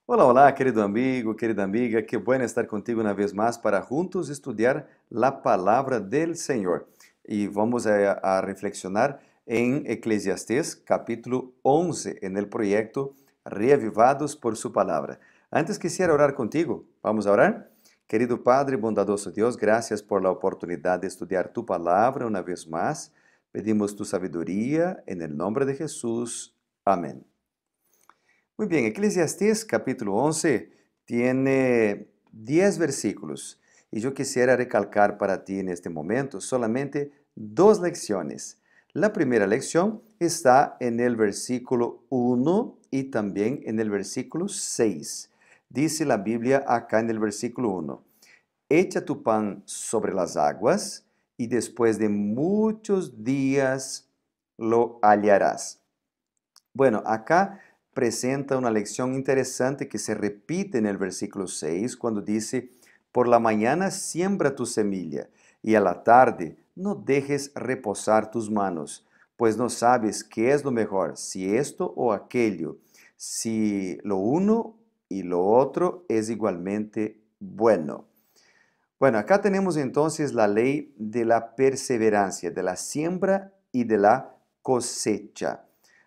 Olá, olá, querido amigo, querida amiga, qué bueno estar contigo una vez más para juntos estudiar la palabra del Señor. Y vamos a reflexionar en Eclesiastés capítulo 11 en el proyecto Reavivados por su palabra. Antes quisiera orar contigo. ¿Vamos a orar? Querido Padre, bondadoso Dios, gracias por la oportunidad de estudiar tu palabra una vez más. Pedimos tu sabiduría en el nombre de Jesús. Amén. Muy bien, Eclesiastés capítulo 11 tiene 10 versículos y yo quisiera recalcar para ti en este momento solamente dos lecciones. La primera lección está en el versículo 1 y también en el versículo 6. Dice la Biblia acá en el versículo 1: echa tu pan sobre las aguas y después de muchos días lo hallarás. Bueno, acá presenta una lección interesante que se repite en el versículo 6 cuando dice: por la mañana siembra tu semilla y a la tarde no dejes reposar tus manos, pues no sabes qué es lo mejor, si esto o aquello, si lo uno y lo otro es igualmente bueno. Bueno, acá tenemos entonces la ley de la perseverancia, de la siembra y de la cosecha.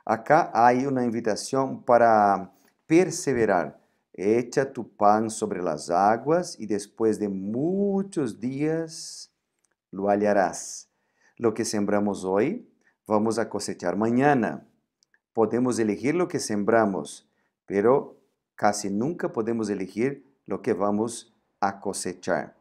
Acá hay una invitación para perseverar. Echa tu pan sobre las aguas y después de muchos días lo hallarás. Lo que sembramos hoy, vamos a cosechar mañana. Podemos elegir lo que sembramos, pero casi nunca podemos elegir lo que vamos a cosechar.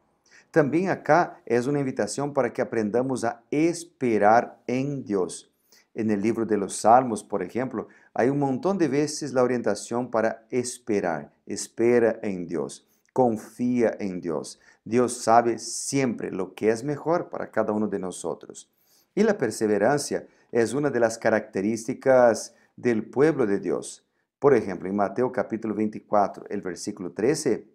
También acá es una invitación para que aprendamos a esperar en Dios. En el libro de los Salmos, por ejemplo, hay un montón de veces la orientación para esperar. Espera en Dios, confía en Dios. Dios sabe siempre lo que es mejor para cada uno de nosotros. Y la perseverancia es una de las características del pueblo de Dios. Por ejemplo, en Mateo capítulo 24, el versículo 13,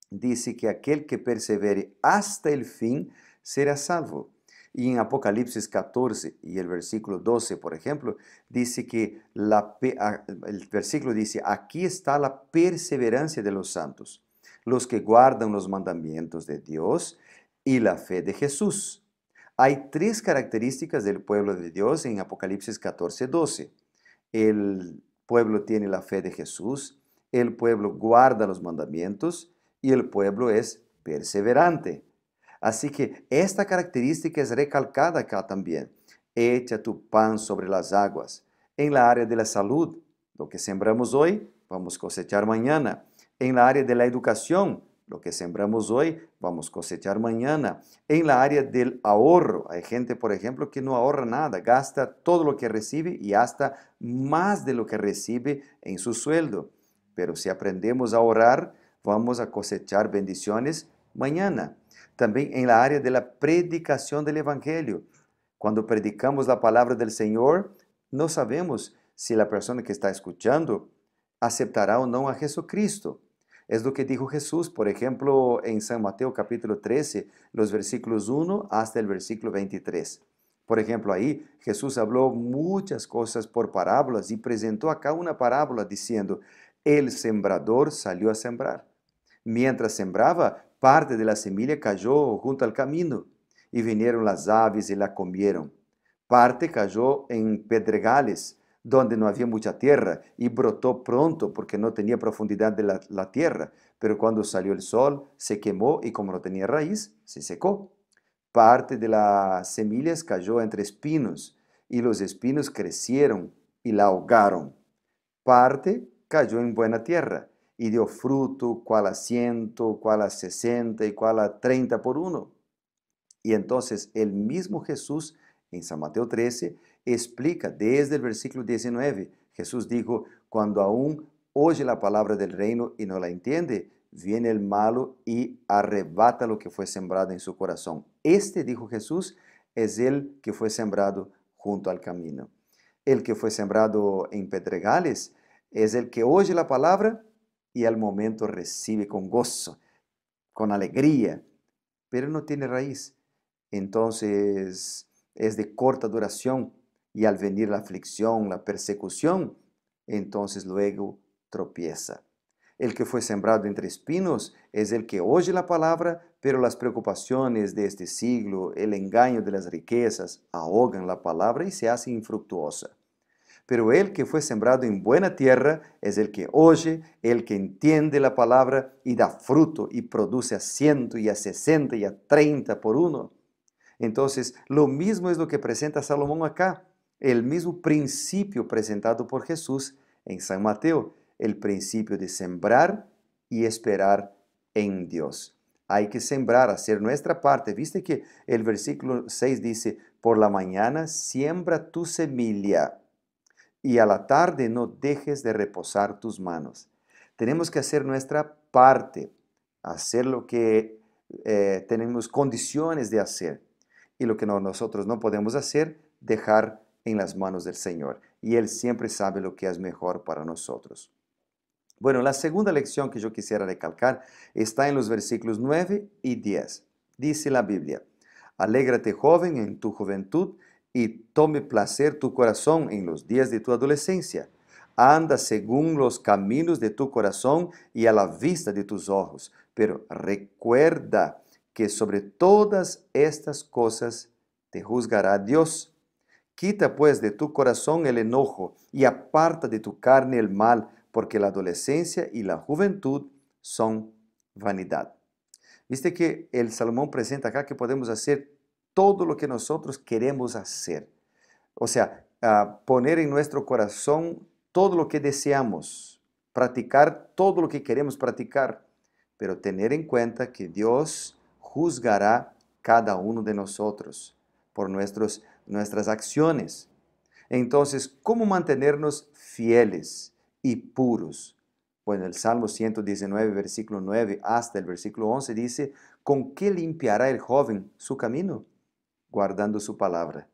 dice que aquel que persevere hasta el fin será salvo. Y en Apocalipsis 14 y el versículo 12, por ejemplo, dice que el versículo dice: aquí está la perseverancia de los santos, los que guardan los mandamientos de Dios y la fe de Jesús. Hay tres características del pueblo de Dios en Apocalipsis 14, 12. El pueblo tiene la fe de Jesús, el pueblo guarda los mandamientos y el pueblo es perseverante. Así que esta característica es recalcada acá también. Echa tu pan sobre las aguas. En la área de la salud, lo que sembramos hoy, vamos a cosechar mañana. En la área de la educación, lo que sembramos hoy, vamos a cosechar mañana. En la área del ahorro, hay gente, por ejemplo, que no ahorra nada, gasta todo lo que recibe y hasta más de lo que recibe en su sueldo. Pero si aprendemos a ahorrar, vamos a cosechar bendiciones mañana. También en la área de la predicación del Evangelio. Cuando predicamos la palabra del Señor, no sabemos si la persona que está escuchando aceptará o no a Jesucristo. Es lo que dijo Jesús, por ejemplo, en San Mateo capítulo 13, los versículos 1 hasta el versículo 23. Por ejemplo, ahí Jesús habló muchas cosas por parábolas y presentó acá una parábola diciendo: el sembrador salió a sembrar. Mientras sembraba, parte de la semilla cayó junto al camino y vinieron las aves y la comieron. Parte cayó en pedregales, donde no había mucha tierra, y brotó pronto porque no tenía profundidad de la tierra, pero cuando salió el sol se quemó y como no tenía raíz, se secó. Parte de las semillas cayó entre espinos, y los espinos crecieron y la ahogaron. Parte cayó en buena tierra y dio fruto, cual a 100, cual a 60 y cual a 30 por uno. Y entonces el mismo Jesús en San Mateo 13 explica desde el versículo 19. Jesús dijo: cuando aún oye la palabra del reino y no la entiende, viene el malo y arrebata lo que fue sembrado en su corazón. Este, dijo Jesús, es el que fue sembrado junto al camino. El que fue sembrado en pedregales es el que oye la palabra y al momento recibe con gozo, con alegría, pero no tiene raíz. Entonces es de corta duración y al venir la aflicción, la persecución, entonces luego tropieza. El que fue sembrado entre espinos es el que oye la palabra, pero las preocupaciones de este siglo, el engaño de las riquezas, ahogan la palabra y se hace infructuosa. Pero el que fue sembrado en buena tierra es el que oye, el que entiende la palabra y da fruto y produce a 100 y a 60 y a 30 por uno. Entonces, lo mismo es lo que presenta Salomón acá, el mismo principio presentado por Jesús en San Mateo, el principio de sembrar y esperar en Dios. Hay que sembrar, hacer nuestra parte. Viste que el versículo 6 dice, por la mañana siembra tu semilla y a la tarde no dejes de reposar tus manos. Tenemos que hacer nuestra parte, hacer lo que tenemos condiciones de hacer. Y lo que nosotros no podemos hacer, dejar en las manos del Señor. Y Él siempre sabe lo que es mejor para nosotros. Bueno, la segunda lección que yo quisiera recalcar está en los versículos 9 y 10. Dice la Biblia, alégrate joven en tu juventud y tome placer tu corazón en los días de tu adolescencia. Anda según los caminos de tu corazón y a la vista de tus ojos. Pero recuerda que sobre todas estas cosas te juzgará Dios. Quita pues de tu corazón el enojo y aparta de tu carne el mal, porque la adolescencia y la juventud son vanidad. Viste que el Salomón presenta acá que podemos hacer todo lo que nosotros queremos hacer. O sea, poner en nuestro corazón todo lo que deseamos, practicar todo lo que queremos practicar, pero tener en cuenta que Dios juzgará cada uno de nosotros por nuestras acciones. Entonces, ¿cómo mantenernos fieles y puros? Bueno, el Salmo 119, versículo 9 hasta el versículo 11 dice, ¿con qué limpiará el joven su camino? Guardando su palabra.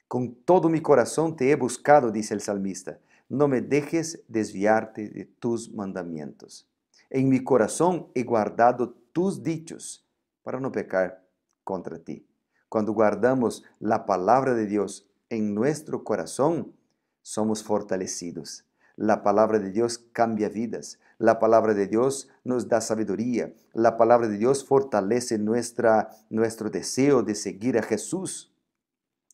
Con todo mi corazón te he buscado, dice el salmista. No me dejes desviarte de tus mandamientos. En mi corazón he guardado tus dichos para no pecar contra ti. Cuando guardamos la palabra de Dios en nuestro corazón, somos fortalecidos. La palabra de Dios cambia vidas. La palabra de Dios nos da sabiduría. La palabra de Dios fortalece nuestro deseo de seguir a Jesús.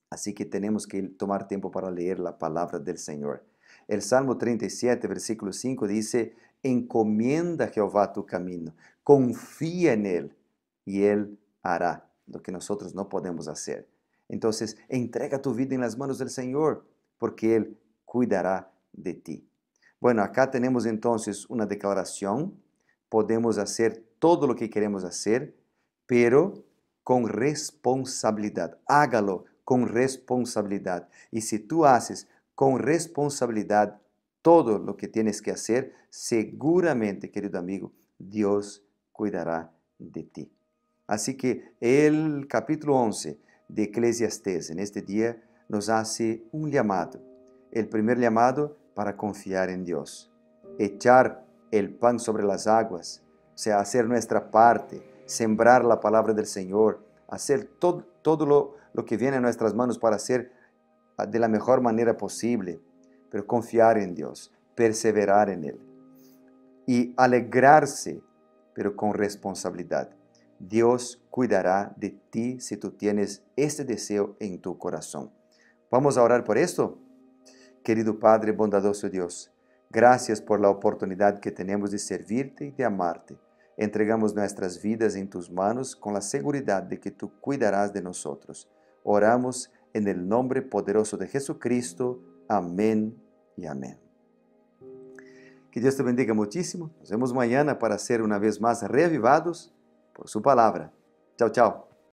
Así que tenemos que tomar tiempo para leer la palabra del Señor. El Salmo 37, versículo 5 dice, encomienda a Jehová tu camino, confía en Él y Él hará lo que nosotros no podemos hacer. Entonces, entrega tu vida en las manos del Señor, porque Él cuidará de ti. Bueno, acá tenemos entonces una declaración. Podemos hacer todo lo que queremos hacer, pero con responsabilidad. Hágalo con responsabilidad. Y si tú haces con responsabilidad todo lo que tienes que hacer, seguramente, querido amigo, Dios cuidará de ti. Así que el capítulo 11 de Eclesiastés en este día nos hace un llamado. El primer llamado para confiar en Dios. Echar el pan sobre las aguas, o sea, hacer nuestra parte, sembrar la palabra del Señor, hacer todo lo que viene a nuestras manos para hacer de la mejor manera posible, pero confiar en Dios, perseverar en Él y alegrarse, pero con responsabilidad. Dios cuidará de ti si tú tienes este deseo en tu corazón. Vamos a orar por esto. Querido Padre, bondadoso Dios, gracias por la oportunidad que tenemos de servirte y de amarte. Entregamos nuestras vidas en tus manos con la seguridad de que tú cuidarás de nosotros. Oramos en el nombre poderoso de Jesucristo. Amén y amén. Que Dios te bendiga muchísimo. Nos vemos mañana para ser una vez más reavivados por su palabra. Chao, chao.